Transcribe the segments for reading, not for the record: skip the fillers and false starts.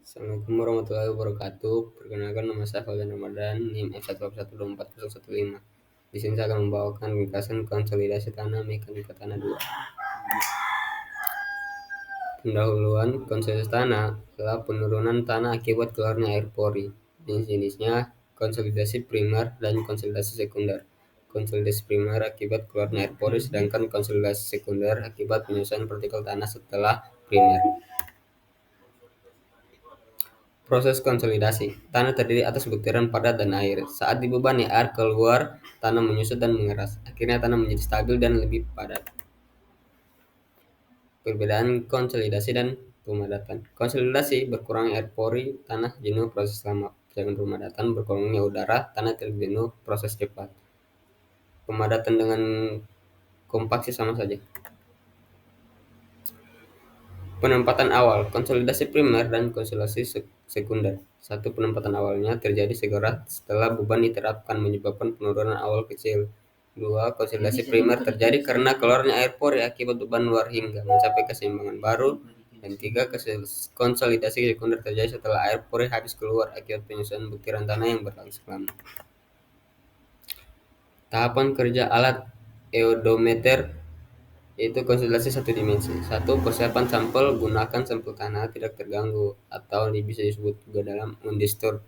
Assalamualaikum warahmatullahi wabarakatuh. Perkenalkan, nama saya Fauzan Ramadan, NIM F1124045. Di sini saya akan membawakan ringkasan konsolidasi tanah mekanika tanah 2. Pendahuluan konsolidasi tanah adalah penurunan tanah akibat keluarnya air pori. Jenis-jenisnya konsolidasi primer dan konsolidasi sekunder. Konsolidasi primer akibat keluarnya air pori, sedangkan konsolidasi sekunder akibat penyusutan partikel tanah setelah primer. Proses konsolidasi. Tanah terdiri atas butiran padat dan air. Saat dibebani air keluar, tanah menyusut dan mengeras. Akhirnya tanah menjadi stabil dan lebih padat. Perbedaan konsolidasi dan pemadatan. Konsolidasi, berkurangnya air pori, tanah jenuh, proses lama. Sedangkan pemadatan, berkurangnya udara, tanah tidak jenuh, proses cepat. Pemadatan dengan kompaksi sama saja. Penempatan awal, konsolidasi primer dan konsolidasi sekunder. Satu, penempatan awalnya terjadi segera setelah beban diterapkan menyebabkan penurunan awal kecil. Dua, konsolidasi primer terjadi karena keluarnya air pori akibat beban luar hingga mencapai keseimbangan baru. Dan tiga, konsolidasi sekunder terjadi setelah air pori habis keluar akibat penyusutan butiran tanah yang berlangsung lama. Tahapan kerja alat eodometer yaitu konsolidasi satu dimensi. Satu, persiapan sampel, gunakan sampel tanah tidak terganggu atau bisa disebut juga dalam undisturb.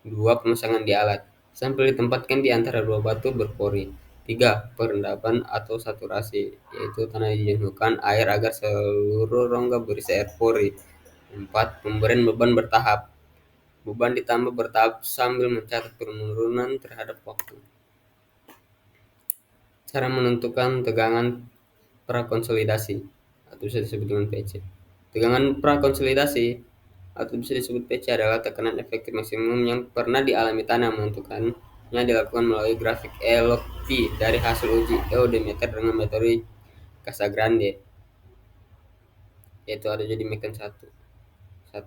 Dua, pemasangan di alat. Sampel ditempatkan di antara dua batu berpori. Tiga, perendaman atau saturasi, yaitu tanah dijenuhkan air agar seluruh rongga berisi air pori. Empat, pemberian beban bertahap. Beban ditambah bertahap sambil mencatat penurunan terhadap waktu. Cara menentukan tegangan prakonsolidasi atau bisa disebut dengan PC. Tegangan prakonsolidasi atau bisa disebut PC adalah tekanan efektif maksimum yang pernah dialami tanah. Menentukannya dilakukan melalui grafik LP dari hasil uji eodometer dengan metode Casagrande, yaitu ada jadi mekan 1.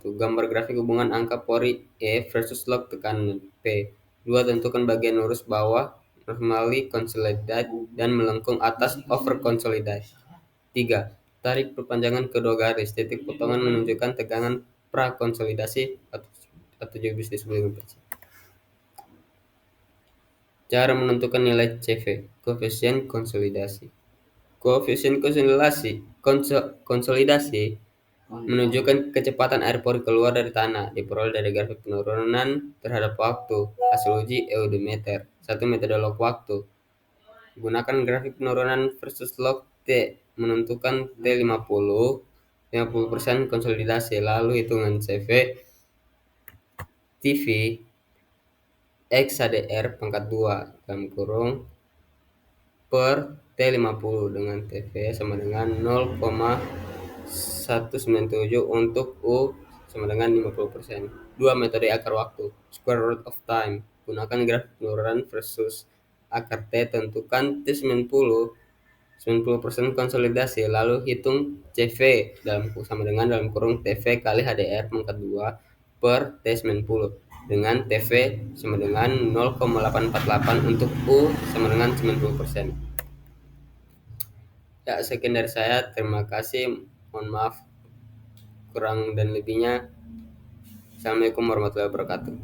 Gambar grafik hubungan angka pori E versus log tekanan P. 2. Tentukan bagian lurus bawah normally consolidate dan melengkung atas over consolidate. 3. Tarik perpanjangan kedua garis. Titik potongan menunjukkan tegangan prakonsolidasi atau juga bisa disebut dengan PC. Cara menentukan nilai CV, koefisien konsolidasi. Koefisien konsolidasi menunjukkan kecepatan air pori keluar dari tanah, diperoleh dari grafik penurunan terhadap waktu hasil uji eodometer. Satu, metode log waktu. Gunakan grafik penurunan versus log T, menentukan T50, 50% konsolidasi, lalu hitungan CV TV X HDR pangkat 2 dalam kurung per T50 dengan TV sama dengan 0,197 untuk U sama dengan 50%. 2. Metode akar waktu, square root of time. Gunakan grafik penurunan versus akar T, tentukan T90 90% konsolidasi, lalu hitung CV sama dengan dalam kurung TV kali HDR pangkat 2 per T90 dengan TV sama dengan 0,848 untuk U sama dengan 90%. Ya, sekian dari saya. Terima kasih. Mohon maaf kurang dan lebihnya. Assalamualaikum warahmatullahi wabarakatuh.